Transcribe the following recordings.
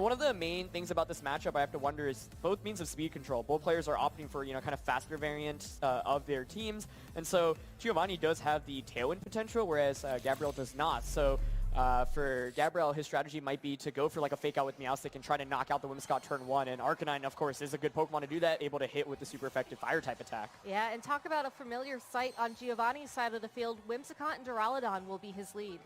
one of the main things about this matchup I have to wonder is both means of speed control. Both players are opting for, kind of faster variants of their teams. And so Giovanni does have the tailwind potential, whereas Gabriel does not. So for Gabriel, his strategy might be to go for like a fake out with Meowstic and try to knock out the Whimsicott turn 1. And Arcanine, of course, is a good Pokemon to do that, able to hit with the super effective fire type attack. Yeah, and talk about a familiar sight on Giovanni's side of the field. Whimsicott and Duraludon will be his lead.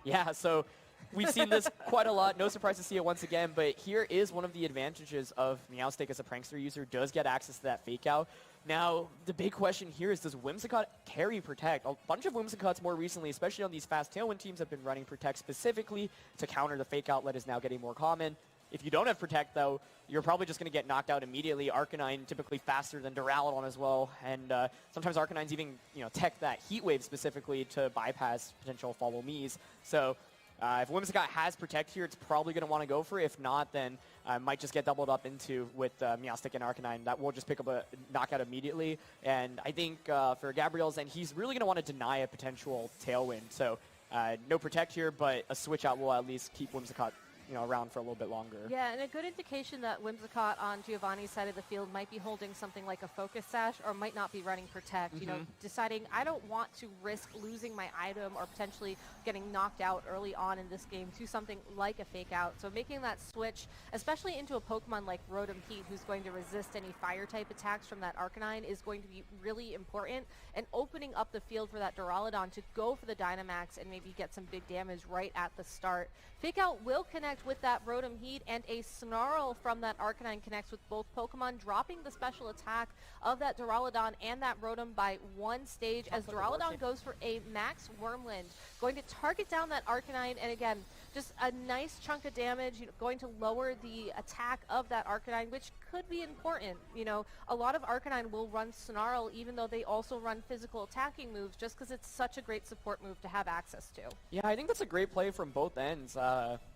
Yeah, so we've seen this quite a lot. No surprise to see it once again, but here is one of the advantages of Meowstic as a Prankster user, does get access to that fake out. Now, the big question here is, does Whimsicott carry Protect? A bunch of Whimsicotts more recently, especially on these fast Tailwind teams, have been running Protect specifically to counter the fake out that is now getting more common. If you don't have Protect, though, you're probably just going to get knocked out immediately. Arcanine typically faster than Duraludon as well, and sometimes Arcanine's even, tech that Heat Wave specifically to bypass potential Follow Me's. So if Whimsicott has Protect here, it's probably going to want to go for it. If not, then might just get doubled up into with Meowstic and Arcanine. That will just pick up a knockout immediately. And I think for Gabriel's end, he's really going to want to deny a potential Tailwind. So no Protect here, but a switch out will at least keep Whimsicott around for a little bit longer. Yeah, and a good indication that Whimsicott on Giovanni's side of the field might be holding something like a Focus Sash or might not be running Protect, deciding I don't want to risk losing my item or potentially getting knocked out early on in this game to something like a Fake Out. So making that switch, especially into a Pokemon like Rotom Heat, who's going to resist any Fire-type attacks from that Arcanine, is going to be really important, and opening up the field for that Duraludon to go for the Dynamax and maybe get some big damage right at the start. Fake Out will connect with that Rotom Heat, and a Snarl from that Arcanine connects with both Pokemon, dropping the special attack of that Duraludon and that Rotom by one stage as Duraludon goes for a Max Wormwind, going to target down that Arcanine, and again, just a nice chunk of damage, going to lower the attack of that Arcanine, which could be important. A lot of Arcanine will run Snarl, even though they also run physical attacking moves, just because it's such a great support move to have access to. Yeah, I think that's a great play from both ends.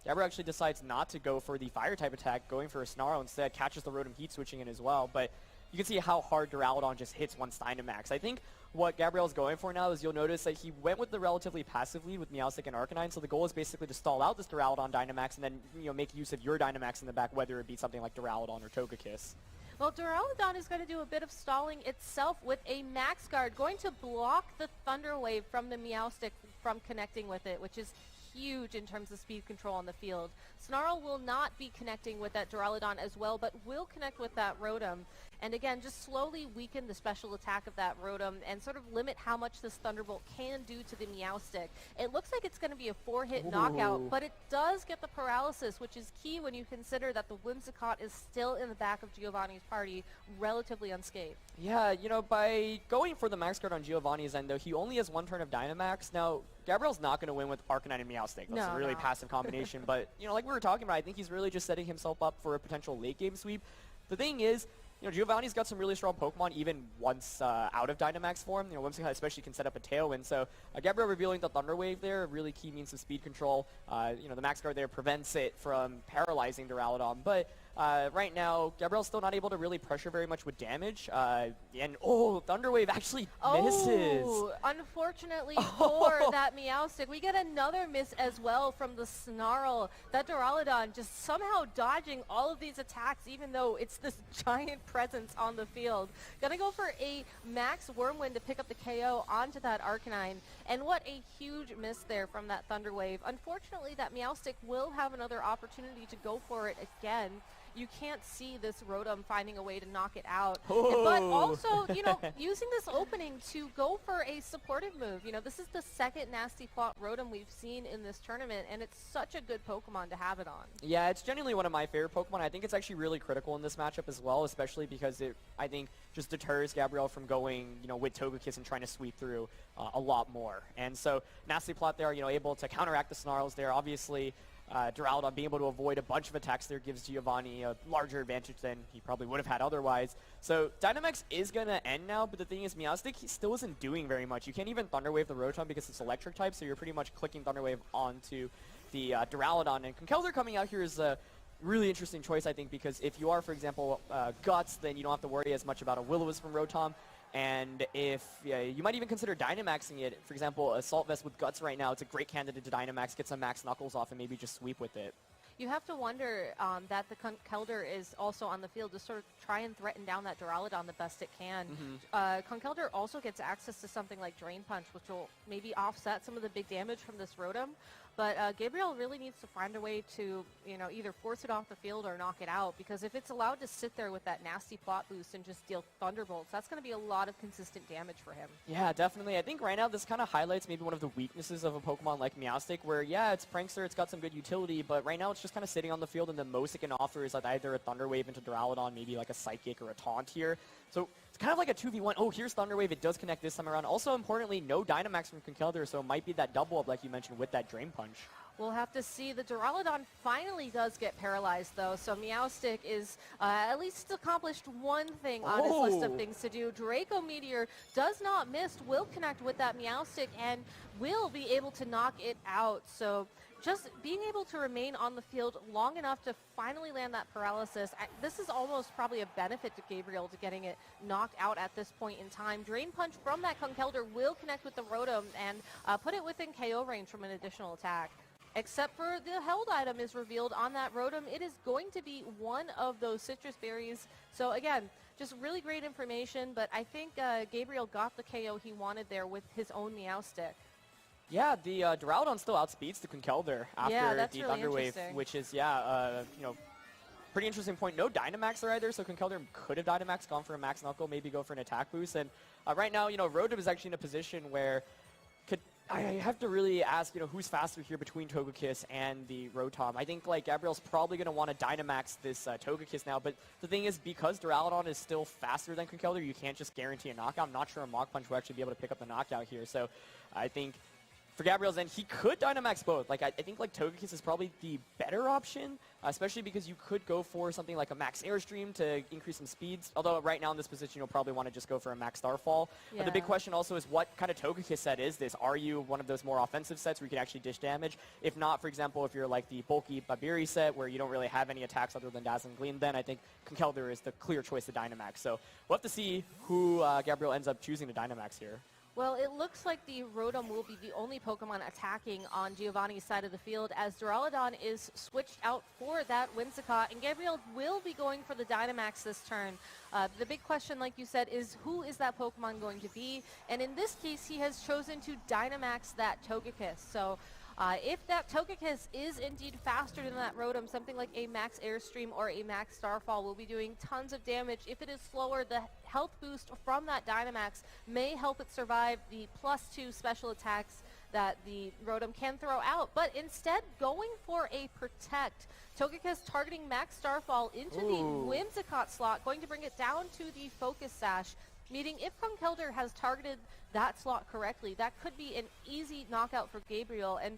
Gabriel actually decides not to go for the Fire-type attack, going for a Snarl instead, catches the Rotom Heat switching in as well, but you can see how hard Duraludon just hits once Dynamax. I think what Gabriel's going for now is you'll notice that he went with the relatively passive lead with Meowstic and Arcanine, so the goal is basically to stall out this Duraludon Dynamax and then make use of your Dynamax in the back, whether it be something like Duraludon or Togekiss. Well, Duraludon is going to do a bit of stalling itself with a Max Guard, going to block the Thunder Wave from the Meowstic from connecting with it, which is huge in terms of speed control on the field. Snarl will not be connecting with that Duraludon as well, but will connect with that Rotom. And again, just slowly weaken the special attack of that Rotom and sort of limit how much this Thunderbolt can do to the Meowstic. It looks like it's going to be a 4-hit knockout, but it does get the paralysis, which is key when you consider that the Whimsicott is still in the back of Giovanni's party, relatively unscathed. Yeah, by going for the Max Guard on Giovanni's end, though, he only has one turn of Dynamax. Now, Gabriel's not going to win with Arcanine and Meowstic. That's a really passive combination. But, like we were talking about, I think he's really just setting himself up for a potential late-game sweep. The thing is, Giovanni's got some really strong Pokemon even once out of Dynamax form. Whimsicott especially can set up a Tailwind. So Gabriel revealing the Thunder Wave there, a really key means of speed control. The Max Guard there prevents it from paralyzing Duraludon. But right now, Gabriel's still not able to really pressure very much with damage. Thunder Wave actually misses. Unfortunately for that Meowstic, we get another miss as well from the Snarl. That Duraludon just somehow dodging all of these attacks, even though it's this giant presence on the field. Gonna go for a Max Wormwind to pick up the KO onto that Arcanine. And what a huge miss there from that Thunder Wave. Unfortunately, that Meowstic will have another opportunity to go for it again. You can't see this Rotom finding a way to knock it out. But also, using this opening to go for a supportive move. This is the second Nasty Plot Rotom we've seen in this tournament, and it's such a good Pokemon to have it on. Yeah, it's genuinely one of my favorite Pokemon. I think it's actually really critical in this matchup as well, especially because it, I think, just deters Gabriel from going, with Togekiss and trying to sweep through a lot more. And so, Nasty Plot there, able to counteract the Snarls there. Obviously, Duraludon being able to avoid a bunch of attacks there gives Giovanni a larger advantage than he probably would have had otherwise. So Dynamax is going to end now, but the thing is Meowstic, he still isn't doing very much. You can't even Thunder Wave the Rotom because it's electric type, so you're pretty much clicking Thunder Wave onto the Duraludon. And Conkeldurr coming out here is a really interesting choice, I think, because if you are, for example, Guts, then you don't have to worry as much about a Will-O-Wisp from Rotom. And if you might even consider Dynamaxing it, for example, Assault Vest with Guts right now, it's a great candidate to Dynamax, get some Max Knuckles off, and maybe just sweep with it. You have to wonder that the Conkeldurr is also on the field to sort of try and threaten down that Duraludon the best it can. Conkeldurr also gets access to something like Drain Punch, which will maybe offset some of the big damage from this Rotom. But Gabriel really needs to find a way to, either force it off the field or knock it out, because if it's allowed to sit there with that nasty plot boost and just deal Thunderbolts, that's going to be a lot of consistent damage for him. Yeah, definitely. I think right now this kind of highlights maybe one of the weaknesses of a Pokemon like Meowstic, where, yeah, it's Prankster, it's got some good utility, but right now it's just kind of sitting on the field, and the most it can offer is like either a Thunder Wave into Duraludon, maybe like a Psychic or a Taunt here. So it's kind of like a 2v1. Oh, here's Thunder Wave. It does connect this time around. Also, importantly, no Dynamax from Conkeldurr, so it might be that double up like you mentioned with that Drain Punch. We'll have to see. The Duraludon finally does get paralyzed, though, so Meowstic is at least accomplished one thing on his list of things to do. Draco Meteor does not miss, will connect with that Meowstic, and will be able to knock it out. So just being able to remain on the field long enough to finally land that paralysis, this is almost probably a benefit to Gabriel to getting it knocked out at this point in time. Drain Punch from that Conkeldurr will connect with the Rotom and put it within KO range from an additional attack. Except for the held item is revealed on that Rotom. It is going to be one of those citrus berries. So again, just really great information, but I think Gabriel got the KO he wanted there with his own Meowstic. Yeah, the Duraludon still outspeeds the Conkeldurr after the really Thunder Wave, which is, pretty interesting point. No Dynamax there either, so Conkeldurr could have Dynamax, gone for a Max Knuckle, maybe go for an attack boost. And right now, Rotom is actually in a position where I have to really ask, who's faster here between Togekiss and the Rotom. I think, Gabriel's probably going to want to Dynamax this Togekiss now, but the thing is, because Duraludon is still faster than Conkeldurr, you can't just guarantee a knockout. I'm not sure a Mach Punch will actually be able to pick up the knockout here, so I think for Gabriel's end, he could Dynamax both. I think Togekiss is probably the better option, especially because you could go for something like a Max Airstream to increase some speeds. Although right now in this position, you'll probably want to just go for a Max Starfall. Yeah. But the big question also is, what kind of Togekiss set is this? Are you one of those more offensive sets where you can actually dish damage? If not, for example, if you're like the bulky Babiri set where you don't really have any attacks other than Dazzling Gleam, then I think Conkeldurr is the clear choice to Dynamax. So we'll have to see who Gabriel ends up choosing to Dynamax here. Well, it looks like the Rotom will be the only Pokemon attacking on Giovanni's side of the field, as Duraludon is switched out for that Whimsicott, and Gabriel will be going for the Dynamax this turn. The big question, like you said, is who is that Pokemon going to be? And in this case, he has chosen to Dynamax that Togekiss. So if that Togekiss is indeed faster than that Rotom, something like a Max Airstream or a Max Starfall will be doing tons of damage. If it is slower, the health boost from that Dynamax may help it survive the +2 special attacks that the Rotom can throw out. But instead, going for a Protect. Togekiss targeting Max Starfall into the Whimsicott slot, going to bring it down to the Focus Sash. Meaning if Conkeldurr has targeted that slot correctly, that could be an easy knockout for Gabriel and,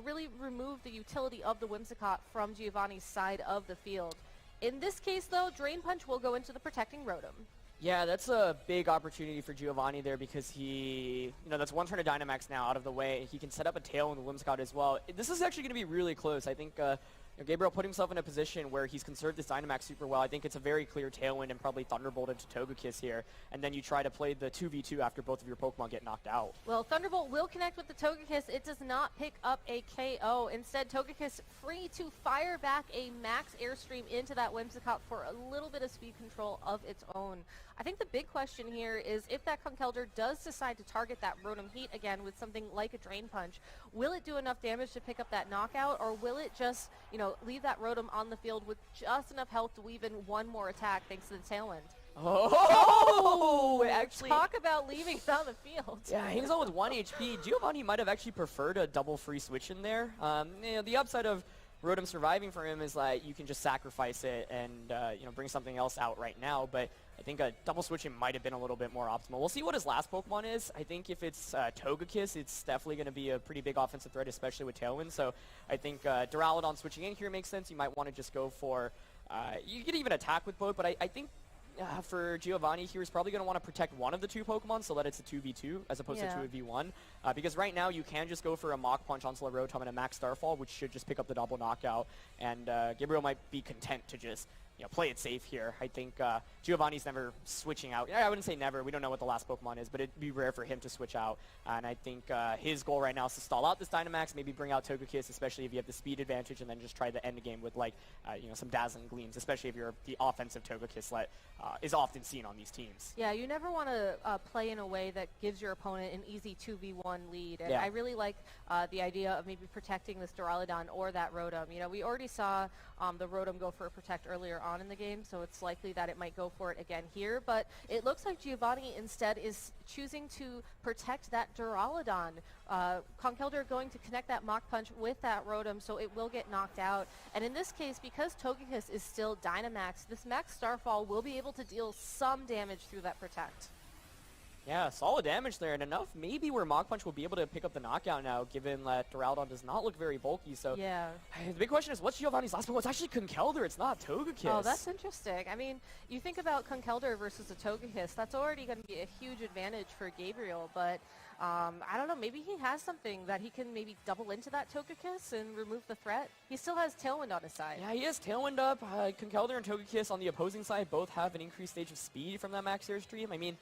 really remove the utility of the Whimsicott from Giovanni's side of the field. In this case, though, Drain Punch will go into the protecting Rotom. Yeah, that's a big opportunity for Giovanni there because he, that's one turn of Dynamax now out of the way. He can set up a tail in the Whimsicott as well. This is actually going to be really close. I think Gabriel put himself in a position where he's conserved this Dynamax super well. I think it's a very clear Tailwind and probably Thunderbolt into Togekiss here. And then you try to play the 2v2 after both of your Pokemon get knocked out. Well, Thunderbolt will connect with the Togekiss. It does not pick up a KO. Instead, Togekiss free to fire back a Max Airstream into that Whimsicott for a little bit of speed control of its own. I think the big question here is if that Conkeldurr does decide to target that Rotom Heat again with something like a Drain Punch, will it do enough damage to pick up that knockout, or will it just, leave that Rotom on the field with just enough health to weave in one more attack thanks to the Tailwind? Oh! Actually, talk about leaving it on the field. Yeah, hangs on with 1 HP. Giovanni might have actually preferred a double free switch in there. The upside of Rotom surviving for him is like you can just sacrifice it and bring something else out right now, but I think a double switching might have been a little bit more optimal. We'll see what his last Pokemon is. I think if it's Togekiss, it's definitely going to be a pretty big offensive threat, especially with Tailwind. So I think Duraludon switching in here makes sense. You might want to just go for, you could even attack with both, but I think for Giovanni here, he's probably going to want to protect one of the two Pokemon so that it's a 2v2 as opposed to 2v1. Because right now you can just go for a Mach Punch onto a Rotom and a Max Starfall, which should just pick up the double knockout. And Gabriel might be content to just play it safe here. I think Giovanni's never switching out. I wouldn't say never. We don't know what the last Pokemon is, but it'd be rare for him to switch out. And I think his goal right now is to stall out this Dynamax, maybe bring out Togekiss, especially if you have the speed advantage, and then just try to end the game with some dazzling gleams, especially if you're the offensive Togekiss that is often seen on these teams. Yeah, you never want to play in a way that gives your opponent an easy 2v1 lead. And Yeah. I really like the idea of maybe protecting this Duraludon or that Rotom. We already saw the Rotom go for a protect earlier on in the game, so it's likely that it might go for it again here. But it looks like Giovanni instead is choosing to protect that Duraludon. Conkeldurr going to connect that Mach Punch with that Rotom, so it will get knocked out. And in this case, because Togekiss is still Dynamax, this Max Starfall will be able to deal some damage through that protect. Yeah, solid damage there, and enough maybe where Mach Punch will be able to pick up the knockout now, given that Duraludon does not look very bulky. So yeah, the big question is, what's Giovanni's last Pokemon? It's actually Conkeldurr, it's not Togekiss. Oh, that's interesting. I mean, you think about Conkeldurr versus a Togekiss, that's already going to be a huge advantage for Gabriel, but I don't know, maybe he has something that he can maybe double into that Togekiss and remove the threat. He still has Tailwind on his side. Yeah, he has Tailwind up. Conkeldurr and Togekiss on the opposing side both have an increased stage of speed from that Max Air Stream. I mean,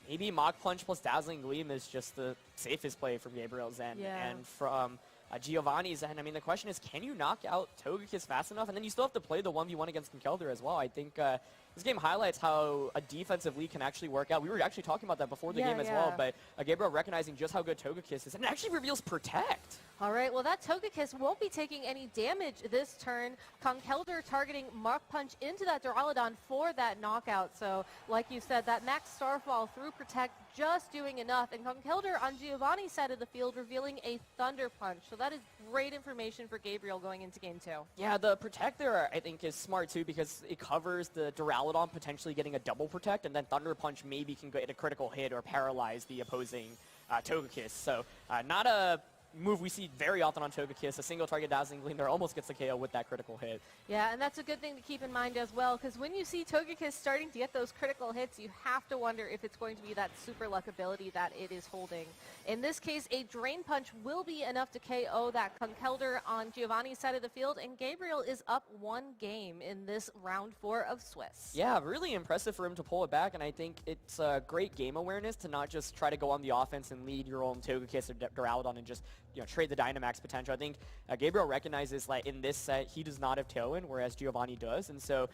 maybe Mach Punch plus Dazzling Gleam is just the safest play from Gabriel's end. Yeah. And from Giovanni's end, I mean, the question is, can you knock out Togekiss fast enough? And then you still have to play the 1v1 against Conkeldurr as well. I think this game highlights how a defensive lead can actually work out. We were actually talking about that before the game as well, but Gabriel recognizing just how good Togekiss is, and it actually reveals Protect. All right, well, that Togekiss won't be taking any damage this turn. Conkeldurr targeting Mach Punch into that Duraludon for that knockout. So, like you said, that Max Starfall through Protect just doing enough. And Conkeldurr on Giovanni's side of the field revealing a Thunder Punch. So that is great information for Gabriel going into Game 2. Yeah, the Protect there, I think, is smart, too, because it covers the Duraludon potentially getting a double Protect, and then Thunder Punch maybe can get a critical hit or paralyze the opposing Togekiss. So, not a move we see very often on Togekiss, a single target Dazzling Gleam there almost gets the KO with that critical hit. Yeah, and that's a good thing to keep in mind as well, because when you see Togekiss starting to get those critical hits, you have to wonder if it's going to be that super luck ability that it is holding. In this case, a Drain Punch will be enough to KO that Conkeldurr on Giovanni's side of the field, and Gabriel is up 1 game in this round 4 of Swiss. Yeah, really impressive for him to pull it back, and I think it's great game awareness to not just try to go on the offense and lead your own Togekiss or Duraludon and just trade the Dynamax potential. I think Gabriel recognizes that in this set he does not have Tailwind, whereas Giovanni does, and so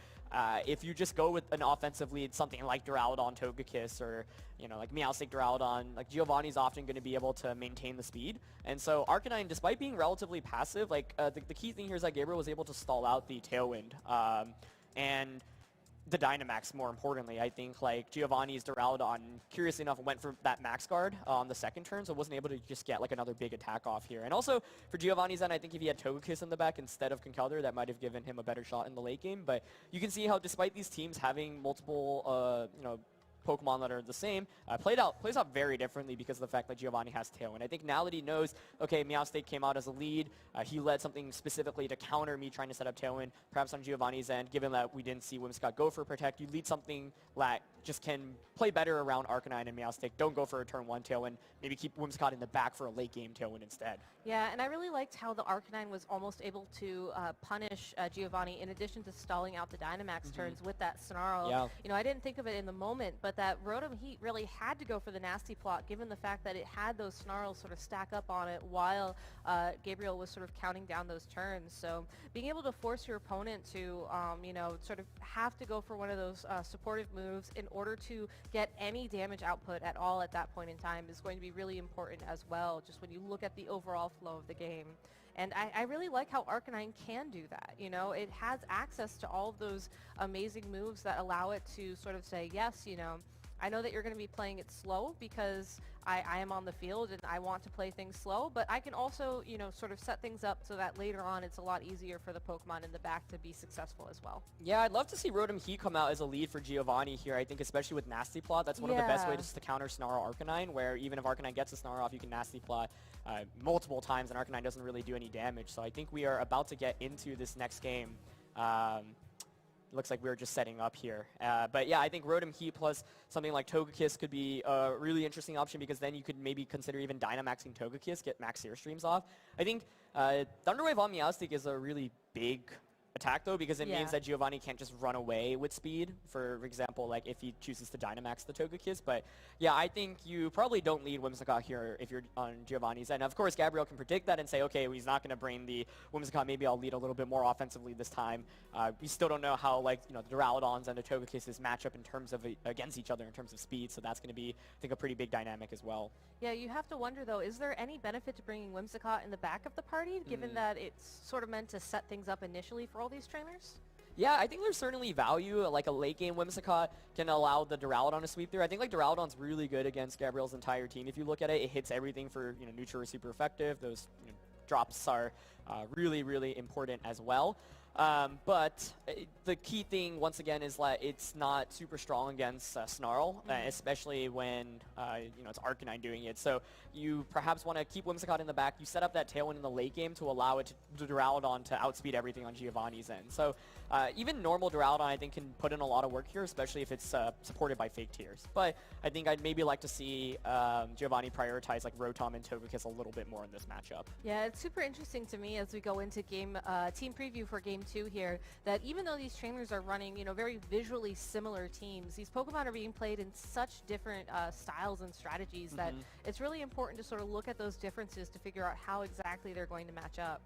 if you just go with an offensive lead, something like Duraludon Togekiss or like Meowstic Duraludon, like Giovanni's often going to be able to maintain the speed. And so Arcanine, despite being relatively passive, like the key thing here is that Gabriel was able to stall out the Tailwind and the Dynamax, more importantly. I think like Giovanni's Duraludon, curiously enough, went for that Max Guard on the second turn, so wasn't able to just get like another big attack off here. And also for Giovanni's end, I think if he had Togekiss in the back instead of Conkeldurr, that might have given him a better shot in the late game. But you can see how despite these teams having multiple, Pokemon that are the same, plays out very differently because of the fact that Giovanni has Tailwind. I think now that he knows, okay, Meowstic came out as a lead, he led something specifically to counter me trying to set up Tailwind, perhaps on Giovanni's end, given that we didn't see Whimsicott go for Protect, you lead something that just can play better around Arcanine and Meowstic. Don't go for a turn 1 Tailwind, maybe keep Whimsicott in the back for a late game Tailwind instead. Yeah, and I really liked how the Arcanine was almost able to punish Giovanni in addition to stalling out the Dynamax turns with that Snarl. Yeah. I didn't think of it in the moment, but that Rotom Heat really had to go for the Nasty Plot given the fact that it had those Snarls sort of stack up on it while Gabriel was sort of counting down those turns. So being able to force your opponent to, sort of have to go for one of those supportive moves in order to get any damage output at all at that point in time is going to be really important as well, just when you look at the overall flow of the game. And I really like how Arcanine can do that. It has access to all of those amazing moves that allow it to sort of say, yes, I know that you're going to be playing it slow because I am on the field and I want to play things slow, but I can also, sort of set things up so that later on it's a lot easier for the Pokemon in the back to be successful as well. Yeah, I'd love to see Rotom Heat come out as a lead for Giovanni here. I think especially with Nasty Plot, that's one of the best ways to counter Snarl Arcanine, where even if Arcanine gets a Snarl off, you can Nasty Plot multiple times and Arcanine doesn't really do any damage. So I think we are about to get into this next game. Looks like we're just setting up here. But yeah, I think Rotom Heat plus something like Togekiss could be a really interesting option because then you could maybe consider even Dynamaxing Togekiss, get Max Airstreams off. I think Thunder Wave on Meowstic is a really big attack, though, because it Yeah. means that Giovanni can't just run away with speed, for example, like if he chooses to Dynamax the Togekiss. But yeah, I think you probably don't lead Whimsicott here if you're on Giovanni's end. Of course, Gabriel can predict that and say, okay, he's not going to bring the Whimsicott. Maybe I'll lead a little bit more offensively this time. We still don't know how, like, the Duraludons and the Togekisses match up in terms of against each other in terms of speed. So that's going to be, I think, a pretty big dynamic as well. Yeah, you have to wonder, though, is there any benefit to bringing Whimsicott in the back of the party, given that it's sort of meant to set things up initially for all these trainers? Yeah, I think there's certainly value. Like a late game Whimsicott can allow the Duraludon to sweep through. I think like Duraludon's really good against Gabriel's entire team. If you look at it, it hits everything for neutral or super effective. Those drops are really, really important as well. But the key thing, once again, is that it's not super strong against Snarl, especially when it's Arcanine doing it. So you perhaps want to keep Whimsicott in the back. You set up that Tailwind in the late game to allow it to Duraludon to outspeed everything on Giovanni's end. So even normal Duraludon, I think, can put in a lot of work here, especially if it's supported by fake tiers. But I think I'd maybe like to see Giovanni prioritize like Rotom and Togekiss a little bit more in this matchup. Yeah, it's super interesting to me as we go into team preview for Game 2 here, that even though these trainers are running, very visually similar teams, these Pokemon are being played in such different styles and strategies that it's really important to sort of look at those differences to figure out how exactly they're going to match up.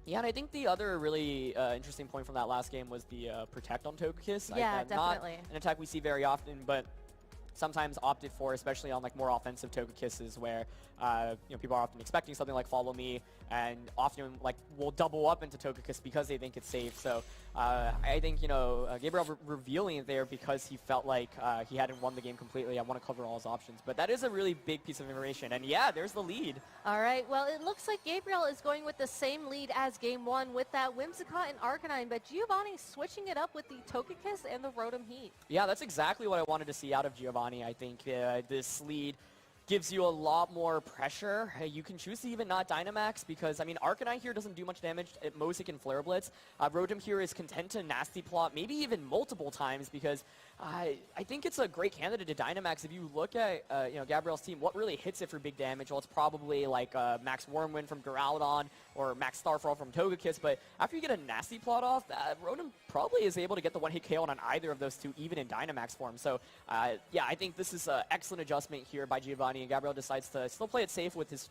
Yeah, and I think the other really interesting point from that last game was the Protect on Togekiss. Yeah, definitely. Not an attack we see very often, but sometimes opted for, especially on like more offensive Togekisses where people are often expecting something like Follow Me, and often like will double up into Togekiss because they think it's safe. So I think Gabriel revealing it there because he felt like he hadn't won the game completely. I want to cover all his options, but that is a really big piece of information. And yeah, there's the lead. All right, well, it looks like Gabriel is going with the same lead as Game 1 with that Whimsicott and Arcanine, but Giovanni switching it up with the Togekiss and the Rotom Heat. Yeah, that's exactly what I wanted to see out of Giovanni. I think this lead gives you a lot more pressure. You can choose to even not Dynamax because, I mean, Arcanine here doesn't do much damage. At most, it can Flare Blitz. Rotom here is content to Nasty Plot, maybe even multiple times because I think it's a great candidate to Dynamax. If you look at, Gabriel's team, what really hits it for big damage? Well, it's probably like Max Wormwind from Duraludon or Max Starfall from Togekiss, but after you get a Nasty Plot off, Rotom probably is able to get the one-hit KO on either of those two, even in Dynamax form. So, yeah, I think this is an excellent adjustment here by Giovanni, and Gabriel decides to still play it safe with his,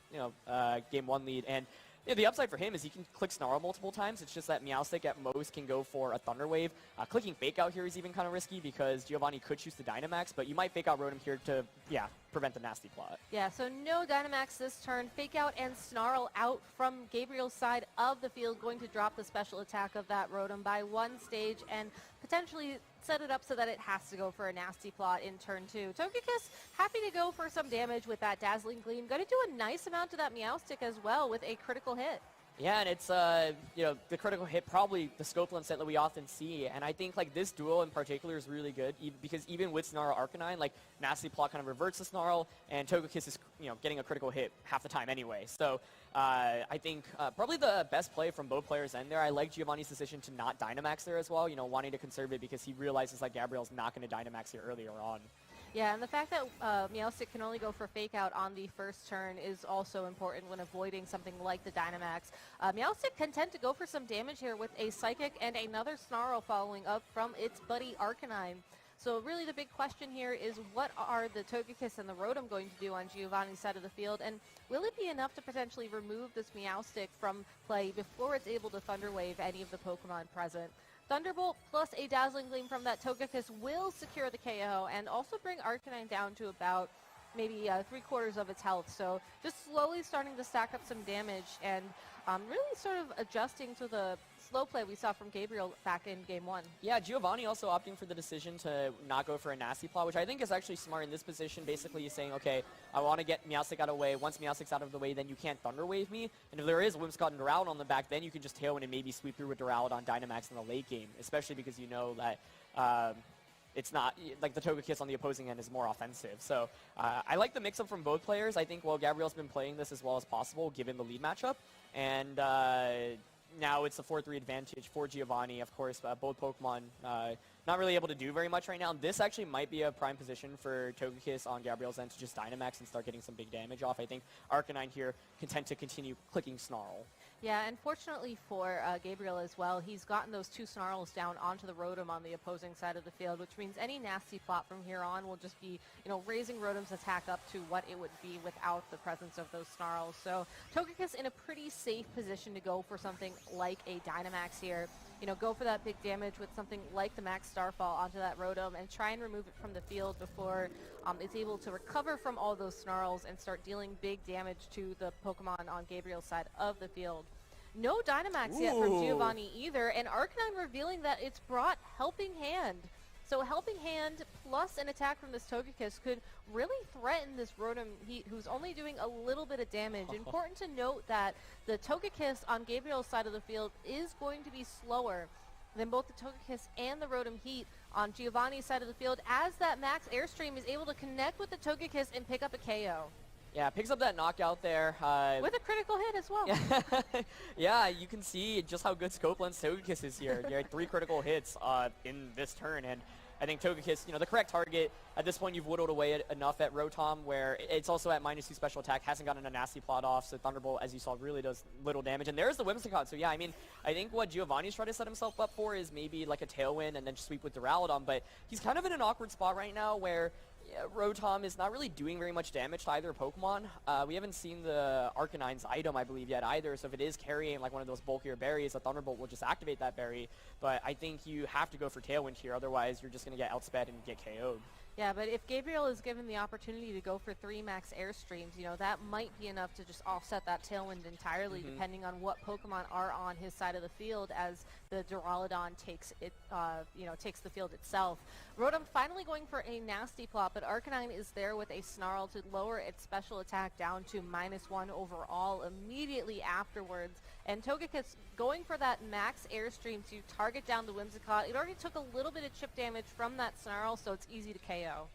Game 1 lead. And the upside for him is he can click Snarl multiple times. It's just that Meowstic at most can go for a Thunder Wave. Clicking Fake Out here is even kind of risky because Giovanni could choose to Dynamax, but you might Fake Out Rotom here to, prevent the Nasty Plot. Yeah, so no Dynamax this turn. Fake Out and Snarl out from Gabriel's side of the field, going to drop the special attack of that Rotom by one stage and potentially set it up so that it has to go for a Nasty Plot in turn 2. Togekiss happy to go for some damage with that Dazzling Gleam. Going to do a nice amount to that Meowstic as well with a critical hit. Yeah, and it's, the critical hit, probably the Scopeland set that we often see. And I think, like, this duel in particular is really good because even with Snarl Arcanine, like, Nasty Plot kind of reverts the Snarl, and Togekiss is, getting a critical hit half the time anyway. So I think probably the best play from both players end there. I like Giovanni's decision to not Dynamax there as well, wanting to conserve it because he realizes, like, Gabriel's not going to Dynamax here earlier on. Yeah, and the fact that Meowstic can only go for Fake Out on the first turn is also important when avoiding something like the Dynamax. Meowstic content to go for some damage here with a Psychic and another Snarl following up from its buddy Arcanine. So really the big question here is what are the Togekiss and the Rotom going to do on Giovanni's side of the field, and will it be enough to potentially remove this Meowstic from play before it's able to Thunder Wave any of the Pokemon present? Thunderbolt plus a Dazzling Gleam from that Togekiss will secure the KO and also bring Arcanine down to about maybe 3/4 of its health. So just slowly starting to stack up some damage and really sort of adjusting to the slow play we saw from Gabriel back in Game 1. Yeah, Giovanni also opting for the decision to not go for a Nasty Plot, which I think is actually smart in this position. Basically, he's saying, okay, I want to get Meowstic out of the way. Once Meowstic's out of the way, then you can't Thunder Wave me. And if there is Whimsicott and Duraludon on the back, then you can just Tailwind and maybe sweep through with Duraludon Dynamax in the late game, especially because you know that it's not, like the Togekiss on the opposing end is more offensive. So I like the mix-up from both players. I think, Gabriel's been playing this as well as possible given the lead matchup. And now it's a 4-3 advantage for Giovanni. Of course, both Pokemon not really able to do very much right now. This actually might be a prime position for Togekiss on Gabriel's end to just Dynamax and start getting some big damage off. I think Arcanine here content to continue clicking Snarl. Yeah, and fortunately for Gabriel as well, he's gotten those 2 snarls down onto the Rotom on the opposing side of the field, which means any nasty plot from here on will just be, raising Rotom's attack up to what it would be without the presence of those snarls. So Togekiss in a pretty safe position to go for something like a Dynamax here. Go for that big damage with something like the Max Starfall onto that Rotom and try and remove it from the field before it's able to recover from all those snarls and start dealing big damage to the Pokemon on Gabriel's side of the field. No Dynamax yet from Giovanni either, and Arcanine revealing that it's brought Helping Hand. So Helping Hand plus an attack from this Togekiss could really threaten this Rotom Heat, who's only doing a little bit of damage. Important to note that the Togekiss on Gabriel's side of the field is going to be slower than both the Togekiss and the Rotom Heat on Giovanni's side of the field, as that Max Airstream is able to connect with the Togekiss and pick up a KO. Yeah, picks up that knockout there. With a critical hit as well. Yeah, you can see just how good Scope Lens Togekiss is here. You had 3 critical hits in this turn, and I think Togekiss, the correct target. At this point, you've whittled away enough at Rotom where it's also at -2 special attack, hasn't gotten a nasty plot off, so Thunderbolt, as you saw, really does little damage. And there's the Whimsicott. So yeah, I mean, I think what Giovanni's trying to set himself up for is maybe like a Tailwind and then sweep with Duraludon, but he's kind of in an awkward spot right now where Rotom is not really doing very much damage to either Pokemon. We haven't seen the Arcanine's item, I believe, yet either, so if it is carrying like one of those bulkier berries, a Thunderbolt will just activate that berry. But I think you have to go for Tailwind here, otherwise you're just going to get outsped and get KO'd. Yeah, but if Gabriel is given the opportunity to go for 3 Max Airstreams, that might be enough to just offset that Tailwind entirely, depending on what Pokemon are on his side of the field as the Duraludon takes it, takes the field itself. Rotom finally going for a nasty plot, but Arcanine is there with a Snarl to lower its special attack down to -1 overall immediately afterwards. And Togekiss going for that Max Airstream to target down the Whimsicott. It already took a little bit of chip damage from that Snarl, so it's easy to KO.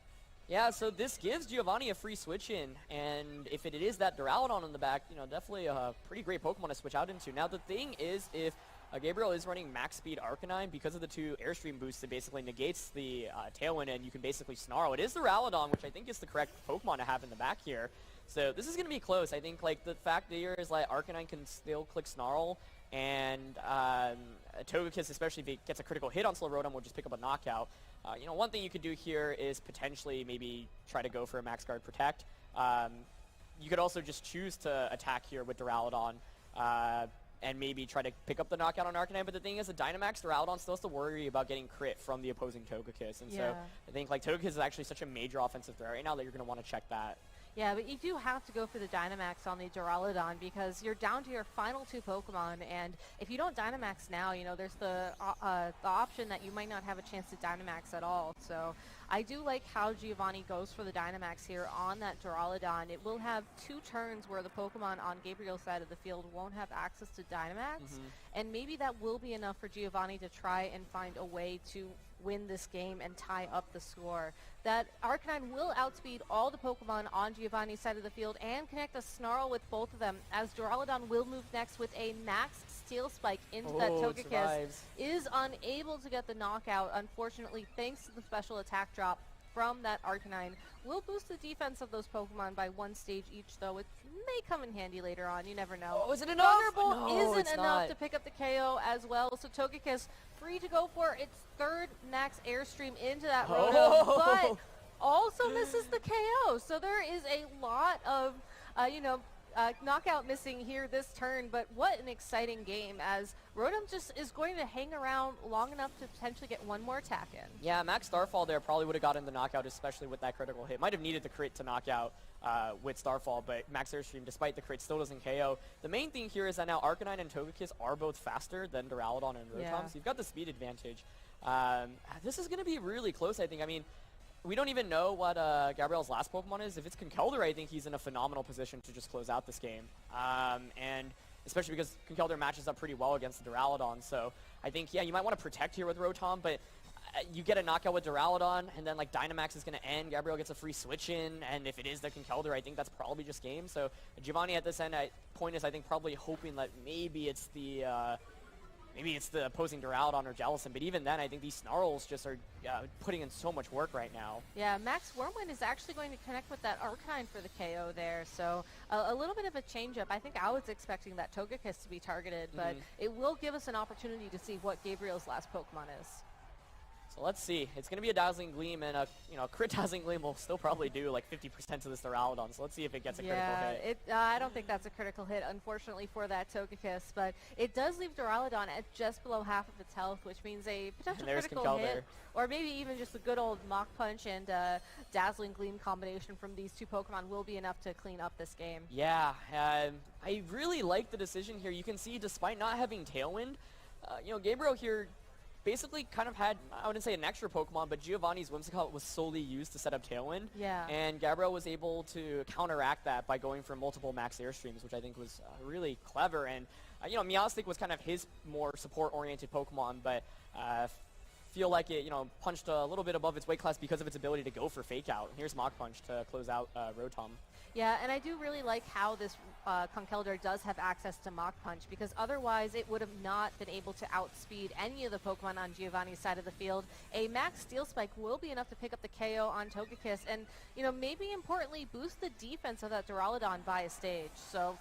Yeah, so this gives Giovanni a free switch in, and if it is that Duraludon in the back, definitely a pretty great Pokemon to switch out into. Now the thing is, if Gabriel is running max speed Arcanine, because of the 2 Airstream boosts, it basically negates the Tailwind, and you can basically Snarl. It is the Duraludon, which I think is the correct Pokemon to have in the back here. So this is going to be close. I think like the fact that here is like Arcanine can still click Snarl, and Togekiss, especially if it gets a critical hit on Slow Rotom, will just pick up a knockout. One thing you could do here is potentially maybe try to go for a Max Guard Protect. You could also just choose to attack here with Duraludon, and maybe try to pick up the knockout on Arcanine. But the thing is, a Dynamax Duraludon still has to worry about getting crit from the opposing Togekiss. And so I think like Togekiss is actually such a major offensive threat right now that you're going to want to check that. Yeah, but you do have to go for the Dynamax on the Duraludon because you're down to your final 2 Pokemon, and if you don't Dynamax now, there's the option that you might not have a chance to Dynamax at all. So I do like how Giovanni goes for the Dynamax here on that Duraludon. It will have 2 turns where the Pokemon on Gabriel's side of the field won't have access to Dynamax, and maybe that will be enough for Giovanni to try and find a way to win this game and tie up the score. That Arcanine will outspeed all the Pokemon on Giovanni's side of the field and connect a Snarl with both of them, as Duraludon will move next with a Max Steel Spike into that Togekiss. Is unable to get the knockout, unfortunately, thanks to the special attack drop from that Arcanine. Will boost the defense of those Pokemon by 1 stage each, though. It may come in handy later on. You never know. Oh, is it enough? Thunderbolt isn't enough not. to pick up the KO as well. So Togekiss free to go for its 3rd Max Airstream into that Rotom, but also misses the KO. So there is a lot of, knockout missing here this turn, but what an exciting game, as Rotom just is going to hang around long enough to potentially get 1 more attack in. Yeah, Max Starfall there probably would have gotten the knockout, especially with that critical hit. Might have needed the crit to knock out with Starfall, but Max Airstream, despite the crit, still doesn't KO. The main thing here is that now Arcanine and Togekiss are both faster than Duraludon and Rotom, so you've got the speed advantage. This is going to be really close, I think. I mean, we don't even know what Gabriel's last Pokemon is. If it's Conkeldurr, I think he's in a phenomenal position to just close out this game. And especially because Conkeldurr matches up pretty well against the Duraludon. So I think, yeah, you might want to protect here with Rotom, but you get a knockout with Duraludon, and then like Dynamax is going to end. Gabriel gets a free switch in, and if it is the Conkeldurr, I think that's probably just game. So Giovanni at this point is, I think, probably hoping that maybe it's the maybe it's the opposing Duraludon or Jellicent, but even then, I think these Snarls just are putting in so much work right now. Yeah, Max Wormwind is actually going to connect with that Arcanine for the KO there, so a little bit of a change-up. I think I was expecting that Togekiss to be targeted, but it will give us an opportunity to see what Gabriel's last Pokemon is. So let's see. It's going to be a Dazzling Gleam, and a crit Dazzling Gleam will still probably do like 50% to this Duraludon. So let's see if it gets a critical hit. I don't think that's a critical hit, unfortunately, for that Togekiss. But it does leave Duraludon at just below half of its health, which means a potential critical hit, or maybe even just a good old Mach Punch and Dazzling Gleam combination from these two Pokemon will be enough to clean up this game. Yeah, I really like the decision here. You can see, despite not having Tailwind, Gabriel here basically kind of had, I wouldn't say an extra Pokemon, but Giovanni's Whimsicott was solely used to set up Tailwind. Yeah. And Gabriel was able to counteract that by going for multiple max airstreams, which I think was really clever. And, Meowstic was kind of his more support-oriented Pokemon, but feel like it, punched a little bit above its weight class because of its ability to go for Fake Out. And here's Mach Punch to close out Rotom. Yeah, and I do really like how this Conkeldurr does have access to Mach Punch, because otherwise it would have not been able to outspeed any of the Pokemon on Giovanni's side of the field. A Max Steel Spike will be enough to pick up the KO on Togekiss and, maybe importantly boost the defense of that Duraludon by a stage. So,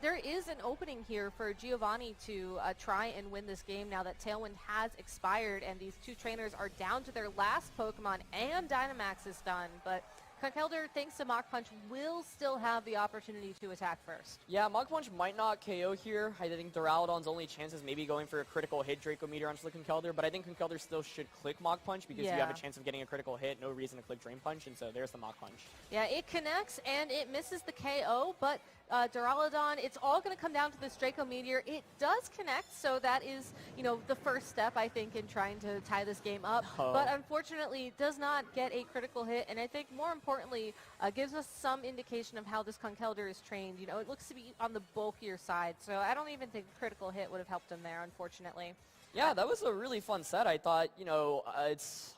there is an opening here for Giovanni to try and win this game now that Tailwind has expired and these two trainers are down to their last Pokemon and Dynamax is done. But Conkeldurr, thanks to Mach Punch, will still have the opportunity to attack first. Yeah, Mach Punch might not KO here. I think Duraludon's only chance is maybe going for a critical hit Draco Meteor onto the Conkeldurr, but I think Conkeldurr still should click Mach Punch because you have a chance of getting a critical hit, no reason to click Drain Punch, and so there's the Mach Punch. Yeah, it connects and it misses the KO, but Duraludon, it's all going to come down to this Draco Meteor. It does connect, so that is, the first step, I think, in trying to tie this game up. But unfortunately, does not get a critical hit, and I think more importantly, gives us some indication of how this Conkeldurr is trained. It looks to be on the bulkier side, so I don't even think a critical hit would have helped him there, unfortunately. Yeah, that was a really fun set. I thought, it's